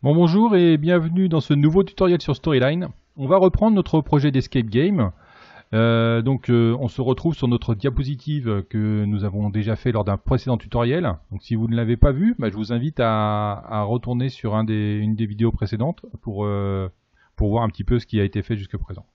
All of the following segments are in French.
Bonjour et bienvenue dans ce nouveau tutoriel sur Storyline. On va reprendre notre projet d'escape game. On se retrouve sur notre diapositive que nous avons déjà fait lors d'un précédent tutoriel. Donc si vous ne l'avez pas vu, je vous invite à retourner sur une des vidéos précédentes pour voir un petit peu ce qui a été fait jusqu'à présent.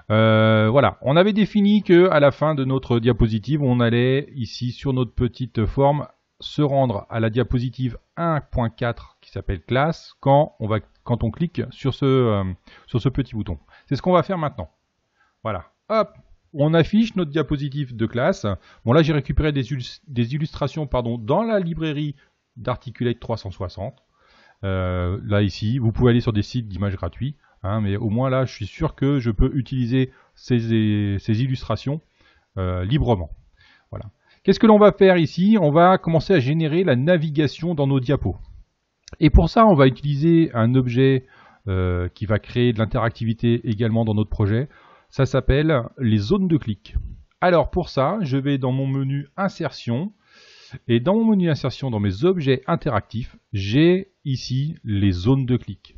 Voilà, on avait défini que à la fin de notre diapositive, on allait ici sur notre petite forme se rendre à la diapositive 1.4 qui s'appelle classe quand on clique sur ce petit bouton. C'est ce qu'on va faire maintenant. Voilà, hop, on affiche notre diapositive de classe. Bon là j'ai récupéré des illustrations dans la librairie d'Articulate 360. Là ici, vous pouvez aller sur des sites d'images gratuits, mais au moins là je suis sûr que je peux utiliser ces illustrations librement. Voilà. Qu'est-ce que l'on va faire ici? On va commencer à générer la navigation dans nos diapos. Et pour ça, on va utiliser un objet qui va créer de l'interactivité également dans notre projet. Ça s'appelle les zones de clic. Alors pour ça, je vais dans mon menu Insertion. Et dans mon menu Insertion, dans mes objets interactifs, j'ai ici les zones de clic.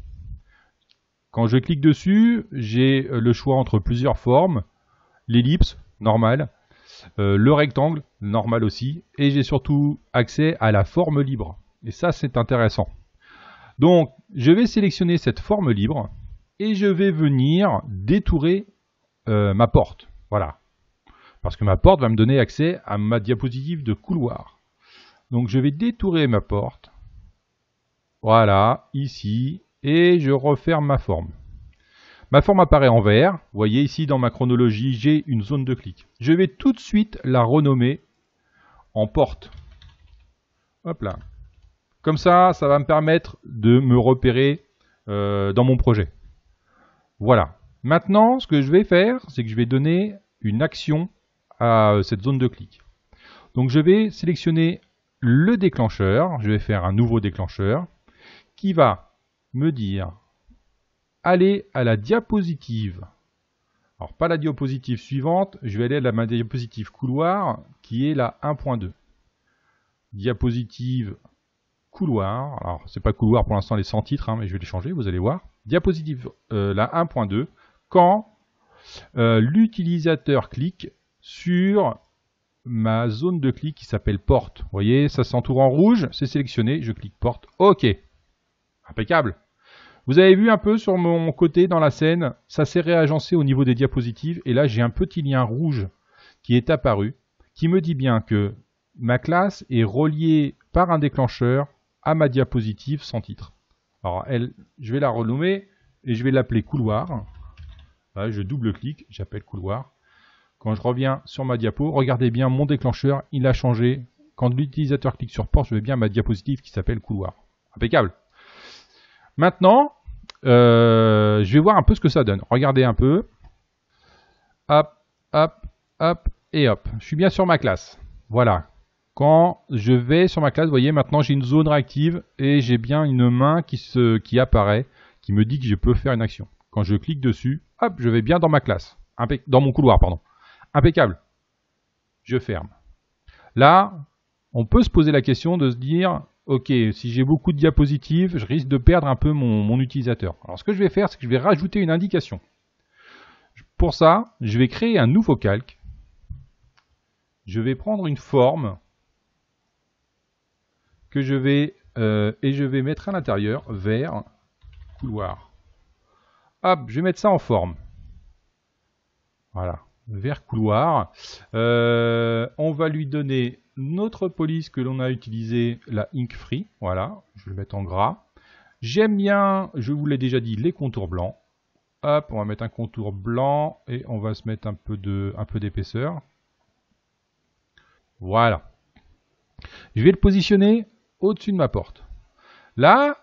Quand je clique dessus, j'ai le choix entre plusieurs formes. L'ellipse, normal. Le rectangle, normal aussi, et j'ai surtout accès à la forme libre. Et ça, c'est intéressant. Donc, je vais sélectionner cette forme libre et je vais venir détourer ma porte. Voilà. Parce que ma porte va me donner accès à ma diapositive de couloir. Donc, je vais détourer ma porte. Voilà, ici, et je referme ma forme. Ma forme apparaît en vert. Vous voyez ici dans ma chronologie, j'ai une zone de clic. Je vais tout de suite la renommer en porte. Hop là. Comme ça, ça va me permettre de me repérer dans mon projet. Voilà. Maintenant, ce que je vais faire, c'est que je vais donner une action à cette zone de clic. Donc je vais sélectionner le déclencheur. Je vais faire un nouveau déclencheur qui va me dire aller à la diapositive. Alors pas la diapositive suivante, je vais aller à ma diapositive couloir qui est la 1.2. Diapositive couloir, alors c'est pas couloir pour l'instant, les sans titres, mais je vais les changer, vous allez voir. Diapositive la 1.2, quand l'utilisateur clique sur ma zone de clic qui s'appelle porte. Vous voyez, ça s'entoure en rouge, c'est sélectionné, je clique porte, ok. Impeccable. Vous avez vu un peu sur mon côté dans la scène, ça s'est réagencé au niveau des diapositives et là j'ai un petit lien rouge qui est apparu qui me dit bien que ma classe est reliée par un déclencheur à ma diapositive sans titre. Alors je vais la renommer et je vais l'appeler couloir. Là, je double-clique, j'appelle couloir. Quand je reviens sur ma diapo, regardez bien mon déclencheur, il a changé. Quand l'utilisateur clique sur porte, je vais bien ma diapositive qui s'appelle couloir. Impeccable. Maintenant, je vais voir un peu ce que ça donne. Regardez un peu. Hop, hop, hop et hop. Je suis bien sur ma classe. Voilà. Quand je vais sur ma classe, vous voyez, maintenant j'ai une zone réactive et j'ai bien une main qui apparaît, qui me dit que je peux faire une action. Quand je clique dessus, hop, je vais bien dans ma classe. Dans mon couloir, pardon. Impeccable. Je ferme. Là, on peut se poser la question de se dire... Ok, si j'ai beaucoup de diapositives, je risque de perdre un peu mon utilisateur. Alors ce que je vais faire, c'est que je vais rajouter une indication. Pour ça, je vais créer un nouveau calque. Je vais prendre une forme que je vais mettre à l'intérieur vert couloir. Hop, je vais mettre ça en forme. Voilà, vert couloir. On va lui donner notre police que l'on a utilisé, la Ink Free, voilà, je vais le mettre en gras. J'aime bien, je vous l'ai déjà dit, les contours blancs. Hop, on va mettre un contour blanc et on va se mettre un peu d'épaisseur. Voilà. Je vais le positionner au-dessus de ma porte. Là,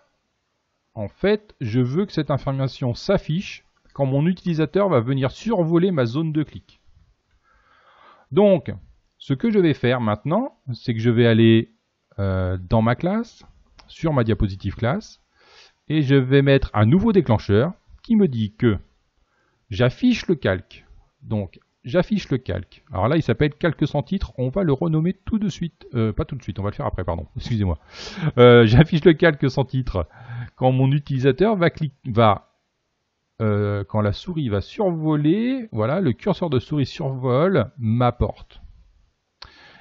en fait, je veux que cette information s'affiche quand mon utilisateur va venir survoler ma zone de clic. Donc, ce que je vais faire maintenant, c'est que je vais aller dans ma classe, sur ma diapositive classe, et je vais mettre un nouveau déclencheur qui me dit que j'affiche le calque. Donc, j'affiche le calque. Alors là, il s'appelle calque sans titre. On va le renommer tout de suite. Pas tout de suite, on va le faire après, pardon. Excusez-moi. J'affiche le calque sans titre quand mon utilisateur quand la souris va survoler, voilà, le curseur de souris survole ma porte.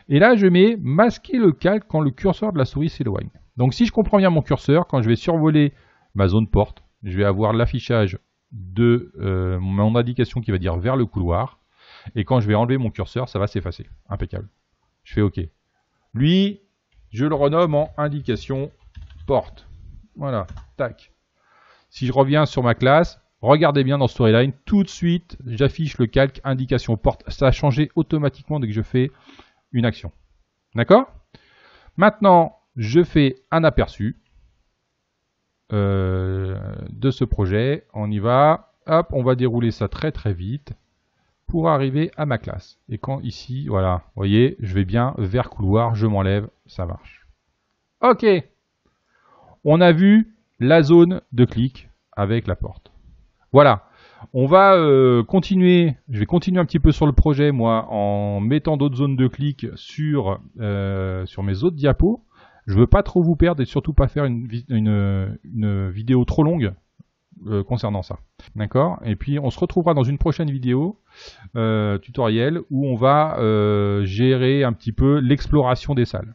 Et là, je mets masquer le calque quand le curseur de la souris s'éloigne. Donc si je comprends bien mon curseur, quand je vais survoler ma zone porte, je vais avoir l'affichage de mon indication qui va dire vers le couloir. Et quand je vais enlever mon curseur, ça va s'effacer. Impeccable. Je fais OK. Lui, je le renomme en indication porte. Voilà, tac. Si je reviens sur ma classe, regardez bien dans Storyline, tout de suite, j'affiche le calque indication porte. Ça a changé automatiquement dès que je fais une action. D'accord? Maintenant, je fais un aperçu de ce projet. On y va. Hop, on va dérouler ça très très vite pour arriver à ma classe. Et quand ici, voilà, vous voyez, je vais bien vers couloir, je m'enlève, ça marche. Ok. On a vu la zone de clic avec la porte. Voilà. On va continuer, je vais continuer un petit peu sur le projet, moi, en mettant d'autres zones de clic sur mes autres diapos. Je ne veux pas trop vous perdre et surtout pas faire une vidéo trop longue concernant ça. D'accord? Et puis on se retrouvera dans une prochaine vidéo tutoriel où on va gérer un petit peu l'exploration des salles.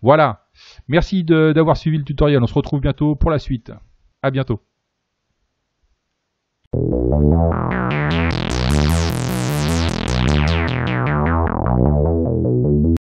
Voilà. Merci d'avoir suivi le tutoriel. On se retrouve bientôt pour la suite. À bientôt.